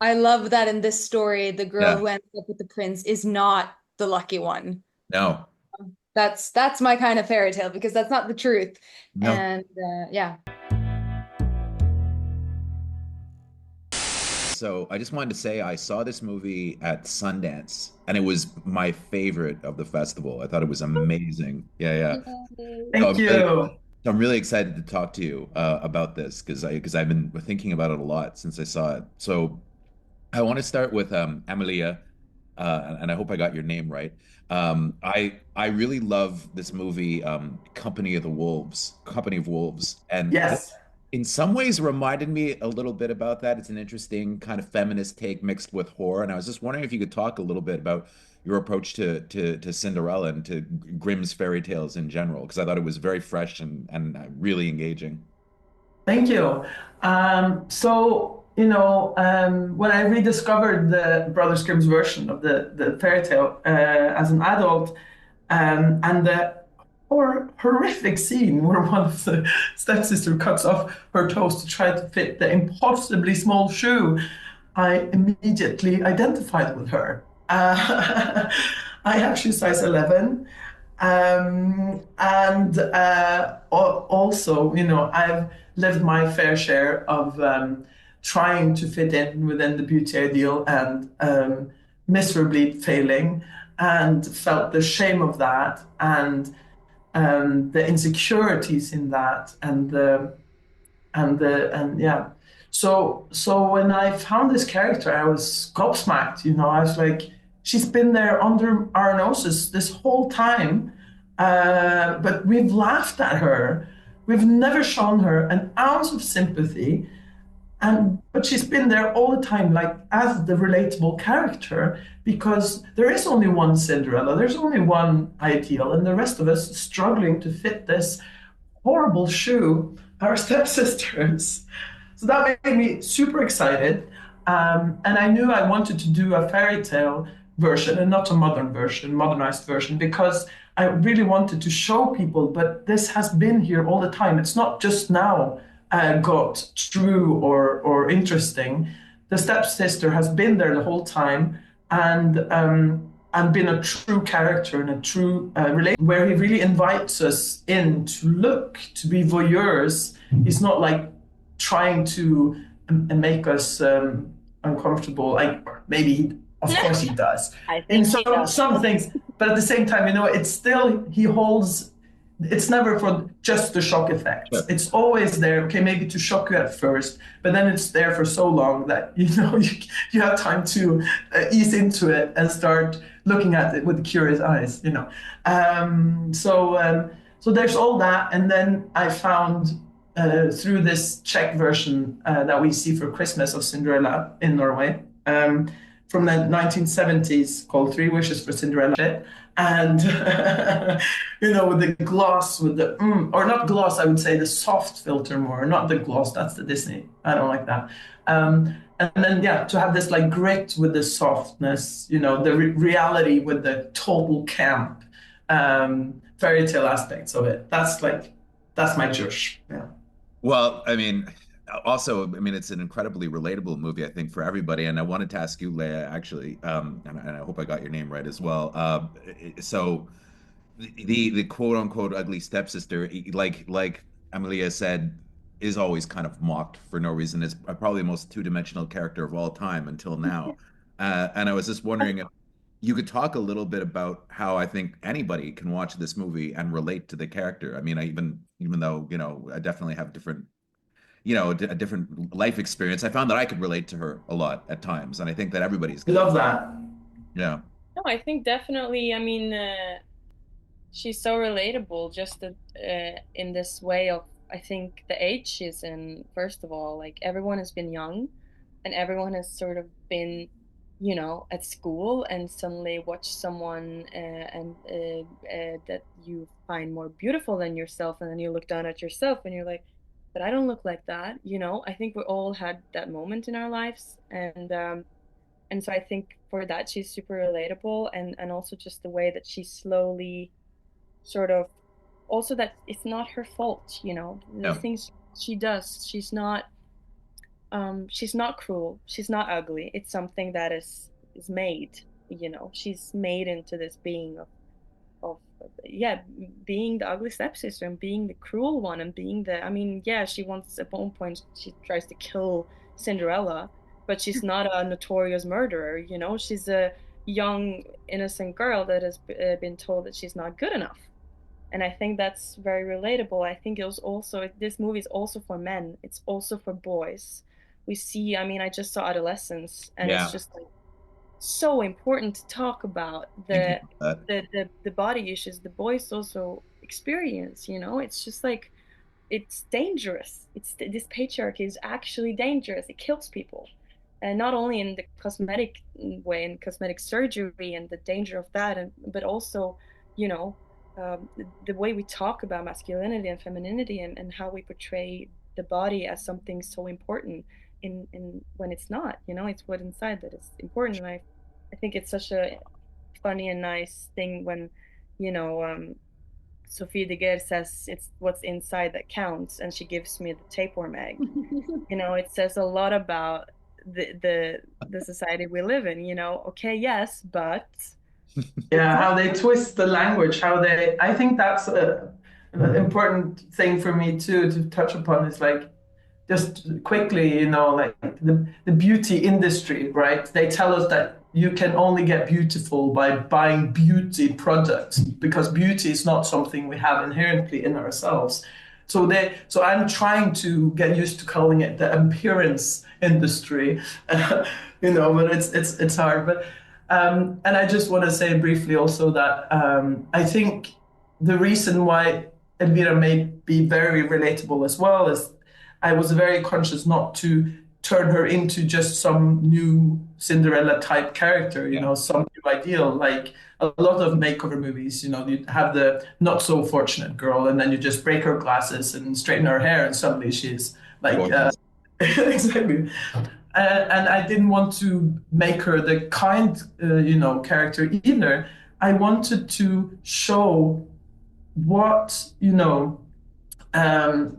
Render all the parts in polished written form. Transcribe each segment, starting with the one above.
I love that in this story, the girl Yeah. who ends up with the prince is not the lucky one. No. That's my kind of fairy tale because that's not the truth. No. And yeah. So I just wanted to say I saw this movie at Sundance, and it was my favorite of the festival. I thought it was amazing. Yeah, yeah. Yay. So Thank you. I'm really excited to talk to you about this because I've been thinking about it a lot since I saw it. So I want to start with Emilia, and I hope I got your name right. I really love this movie, Company of Wolves, and Yes. this, in some ways, reminded me a little bit about that. It's an interesting kind of feminist take mixed with horror, and I was just wondering if you could talk a little bit about your approach to Cinderella and to Grimm's fairy tales in general, because I thought it was very fresh and really engaging. Thank you. When I rediscovered the Brothers Grimm's version of the fairy tale as an adult, and the horrific scene where one of the stepsister cuts off her toes to try to fit the impossibly small shoe, I immediately identified with her. I actually size 11. And also, I've lived my fair share of trying to fit in within the beauty ideal and miserably failing, and felt the shame of that and the insecurities in that and yeah. So when I found this character, I was gobsmacked. I was like, she's been there under our noses this whole time, but we've laughed at her. We've never shown her an ounce of sympathy, and but she's been there all the time, like as the relatable character, because there is only one Cinderella, there's only one ideal, and the rest of us struggling to fit this horrible shoe, our stepsisters. So that made me super excited. And I knew I wanted to do a fairy tale version and not a modern version, modernized version, because I really wanted to show people, but this has been here all the time. It's not just now got true or interesting. The stepsister has been there the whole time, and been a true character and a true relation, where he really invites us in to look, to be voyeurs. He's not like trying to make us uncomfortable. Like maybe he, of course, he does I in think he does. some things, but at the same time, it's still he holds. It's never for just the shock effects. Sure. It's always there. Okay, maybe to shock you at first, but then it's there for so long that you have time to ease into it and start looking at it with curious eyes. So there's all that, and then I found through this Czech version that we see for Christmas of Cinderella in Norway, from the 1970s, called Three Wishes for Cinderella. And, with the gloss, or not gloss, I would say the soft filter more, not the gloss, that's the Disney. I don't like that. And then, yeah, to have this like grit with the softness, the reality with the total camp fairy tale aspects of it. That's my jush. Yeah. Well, I mean, also, I mean, it's an incredibly relatable movie, I think, for everybody. And I wanted to ask you, Leia, actually, and I hope I got your name right as well. So the quote unquote ugly stepsister, like Amelia said, is always kind of mocked for no reason. It's probably the most two-dimensional character of all time until now. And I was just wondering if you could talk a little bit about how I think anybody can watch this movie and relate to the character. I mean, even though, I definitely have a different life experience, I found that I could relate to her a lot at times. And I think that everybody's I can. love that. Yeah. No, I think definitely. I mean, she's so relatable just in this way of, I think, the age she's in. First of all, like everyone has been young, and everyone has sort of been, at school, and suddenly watch someone and that you find more beautiful than yourself, and then you look down at yourself and you're like, but I don't look like that. I think we all had that moment in our lives, and so I think for that she's super relatable, and also just the way that she slowly sort of, also that it's not her fault, the Yeah. things she does, she's not, she's not cruel, she's not ugly. It's something that is made, she's made into this being of yeah, being the ugly stepsister and being the cruel one and being the, I mean, yeah, she wants, at one point she tries to kill Cinderella, but she's not a notorious murderer, she's a young innocent girl that has been told that she's not good enough. And I think that's very relatable. I think it was also, this movie is also for men, it's also for boys. We see, I mean, I just saw Adolescence, and it's Yeah. just like so important to talk about Thank you the for that. the body issues the boys also experience. It's just like, it's dangerous. This patriarchy is actually dangerous. It kills people, and not only in the cosmetic way, in cosmetic surgery and the danger of that, but also, you know, the way we talk about masculinity and femininity, and how we portray the body as something so important in when it's not. It's what inside that is important. And I think it's such a funny and nice thing when, you know, um, Sophie de Geer says it's what's inside that counts, and she gives me the tapeworm egg. It says a lot about the society we live in. Okay, yes, but Yeah, how they twist the language, I think that's an important thing for me too to touch upon is like, just quickly, like the beauty industry, right? They tell us that you can only get beautiful by buying beauty products because beauty is not something we have inherently in ourselves. So I'm trying to get used to calling it the appearance industry, but it's hard. But and I just want to say briefly also that I think the reason why Elvira may be very relatable as well is I was very conscious not to turn her into just some new Cinderella type character, some new ideal. Like a lot of makeover movies, you have the not so fortunate girl, and then you just break her glasses and straighten her hair, and suddenly she's like, exactly. And I didn't want to make her the kind, character either. I wanted to show what, um,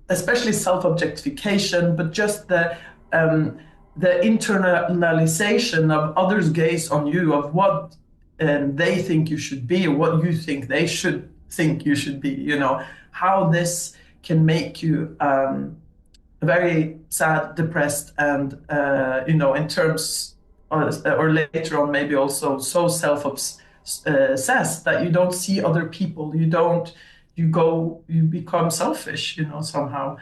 especially self-objectification, but just the internalization of others' gaze on you, of what they think you should be, or what you think they should think you should be. How this can make you very sad, depressed, and in terms, or later on maybe also so self-obsessed that you don't see other people. You become selfish, somehow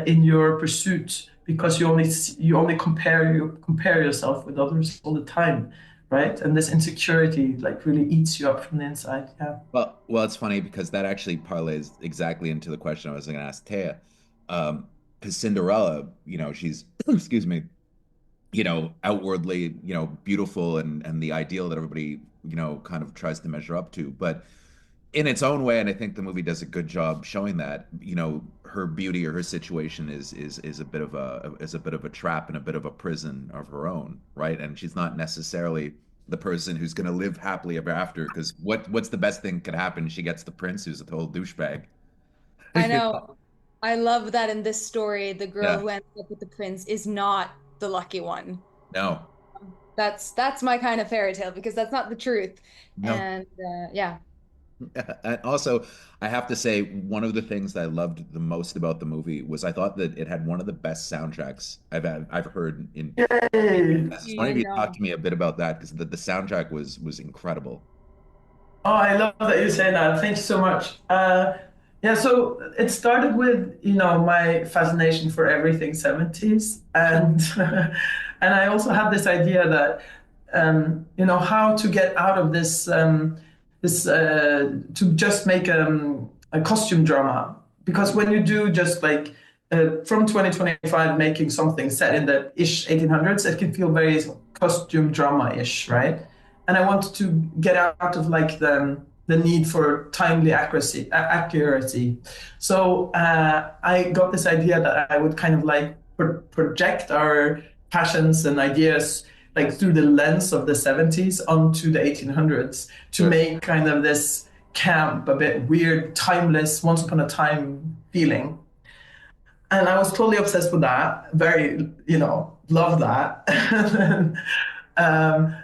in your pursuit, because you only compare yourself with others all the time, right? And this insecurity like really eats you up from the inside. Yeah. Well, it's funny because that actually parlays exactly into the question I was going to ask Thea. Because Cinderella, she's, excuse me, outwardly, beautiful and the ideal that everybody, kind of tries to measure up to. But in its own way, and I think the movie does a good job showing that, her beauty or her situation is a bit of a trap and a bit of a prison of her own, right? And she's not necessarily the person who's going to live happily ever after, because what's the best thing could happen? She gets the prince who's a total douchebag. I know. I love that in this story, the girl Yeah. who ends up with the prince is not the lucky one. No. That's my kind of fairy tale because that's not the truth. No. And yeah. And also, I have to say, one of the things that I loved the most about the movie was I thought that it had one of the best soundtracks I've heard in. Yay. Why don't you talk to me a bit about that? Because the soundtrack was incredible. Oh, I love that you say that. Thank you so much. Yeah, so it started with, my fascination for everything 70s. And and I also had this idea that, how to get out of to just make a costume drama. Because when you do just like from 2025 making something set in the ish 1800s, it can feel very costume drama-ish, right? And I wanted to get out of like the need for timely accuracy. So I got this idea that I would kind of like project our passions and ideas like through the lens of the 70s onto the 1800s to make kind of this camp, a bit weird, timeless, once upon a time feeling. And I was totally obsessed with that. Very, love that. um,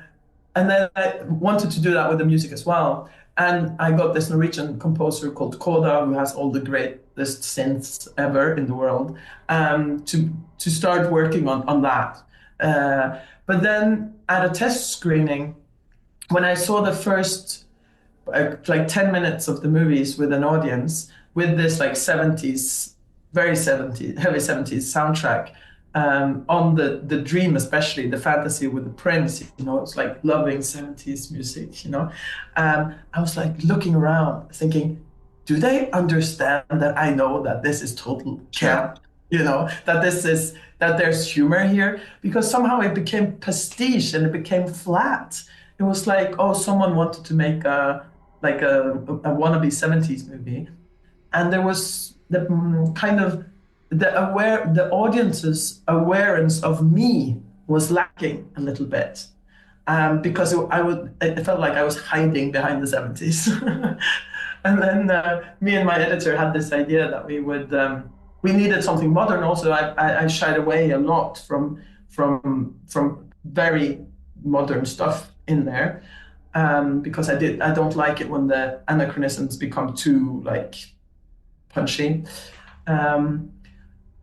and then I wanted to do that with the music as well. And I got this Norwegian composer called Koda, who has all the greatest synths ever in the world, to start working on that. But then at a test screening, when I saw the first like 10 minutes of the movies with an audience with this like 70s, very 70s, heavy 70s soundtrack, on the dream, especially the fantasy with the prince, it's like loving 70s music, I was like looking around thinking, do they understand that I know that this is total camp, that there's humor here? Because somehow it became pastiche and it became flat. It was like, oh, someone wanted to make a wannabe 70s movie, and there was the kind of the audience's awareness of me was lacking a little bit, because it felt like I was hiding behind the 70s. And then me and my editor had this idea that we needed something modern. Also, I shied away a lot from very modern stuff in there, because I don't like it when the anachronisms become too like punchy.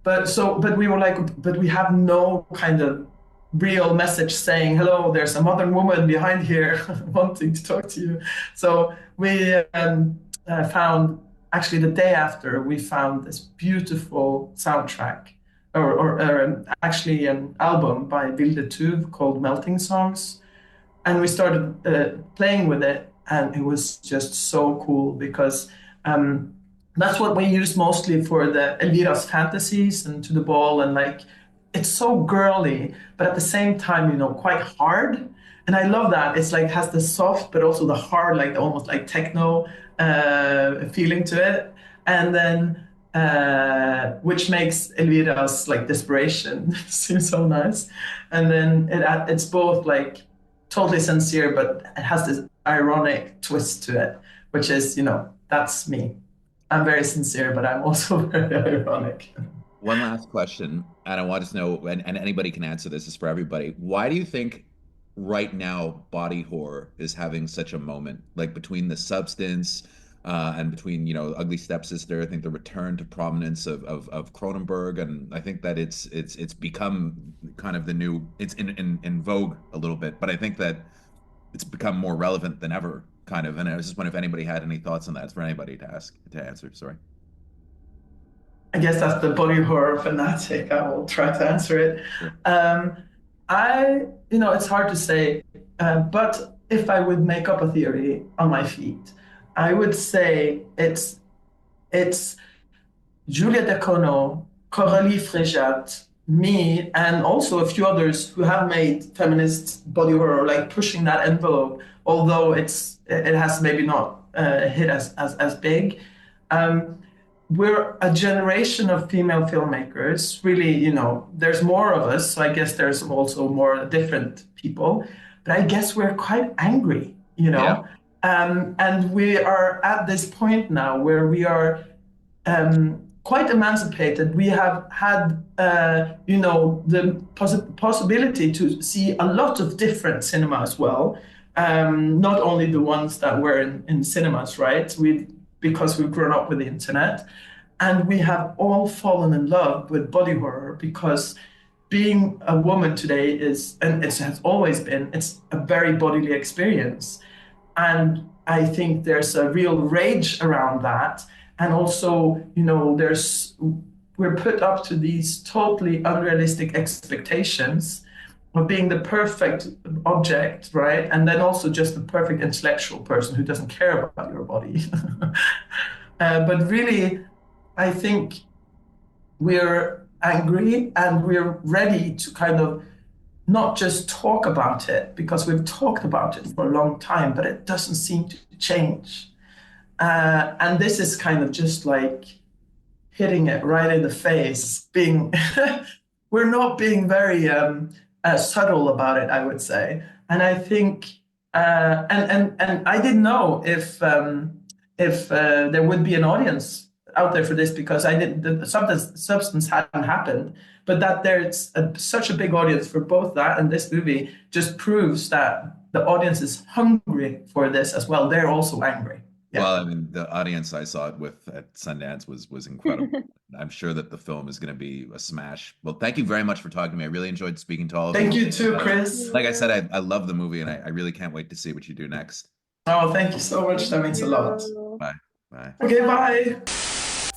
But we were like, but we have no kind of real message saying, hello, there's a modern woman behind here wanting to talk to you. So we found, actually the day after, we found this beautiful soundtrack, or actually an album by Vilde Tuv called Melting Songs. And we started playing with it, and it was just so cool because that's what we use mostly for the Elvira's fantasies and To the Ball, and like it's so girly, but at the same time, quite hard. And I love that. It's like has the soft, but also the hard, like almost like techno feeling to it. And then which makes Elvira's like desperation seem so nice. And then it's both like totally sincere, but it has this ironic twist to it, which is, that's me. I'm very sincere, but I'm also very ironic. One last question, and I want to know, and anybody can answer this, is for everybody. Why do you think right now body horror is having such a moment, like between the substance and between, Ugly Stepsister? I think the return to prominence of Cronenberg, and I think that it's become kind of the new, it's in vogue a little bit, but I think that it's become more relevant than ever, kind of. And I was just wondering if anybody had any thoughts on that. It's for anybody to answer. Sorry. I guess that's the body horror fanatic. I will try to answer it. Sure. It's hard to say, but if I would make up a theory on my feet, I would say it's Julia Decono, Coralie Frejat, me, and also a few others who have made feminist body horror, like pushing that envelope, although it has maybe not hit as big. We're a generation of female filmmakers. Really, there's more of us, so I guess there's also more different people. But I guess we're quite angry, Yeah. And we are at this point now where we are quite emancipated. We have had, the possibility to see a lot of different cinema as well. Not only the ones that were in cinemas, right? Because we've grown up with the internet, and we have all fallen in love with body horror because being a woman today is, and it has always been, it's a very bodily experience. And I think there's a real rage around that. And also, we're put up to these totally unrealistic expectations of being the perfect object, right? And then also just the perfect intellectual person who doesn't care about your body. But really, I think we're angry and we're ready to kind of not just talk about it, because we've talked about it for a long time, but it doesn't seem to change. And this is kind of just like hitting it right in the face, we're not being very subtle about it, I would say. And I think, and I didn't know if there would be an audience out there for this because the substance hadn't happened, but that there's such a big audience for both that and this movie just proves that the audience is hungry for this as well. They're also angry. Yeah. Well, I mean, the audience I saw it with at Sundance was incredible. I'm sure that the film is going to be a smash. Well, thank you very much for talking to me. I really enjoyed speaking to all of you. Thank you too, Chris. Like I said, I love the movie, and I really can't wait to see what you do next. Oh, thank you so much. That means a lot. Bye. Bye. Okay, bye.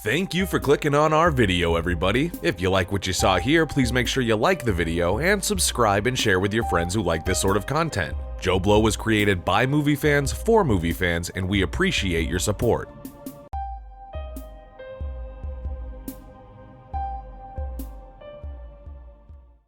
Thank you for clicking on our video, everybody. If you like what you saw here, please make sure you like the video and subscribe and share with your friends who like this sort of content. JoBlo was created by movie fans for movie fans, and we appreciate your support.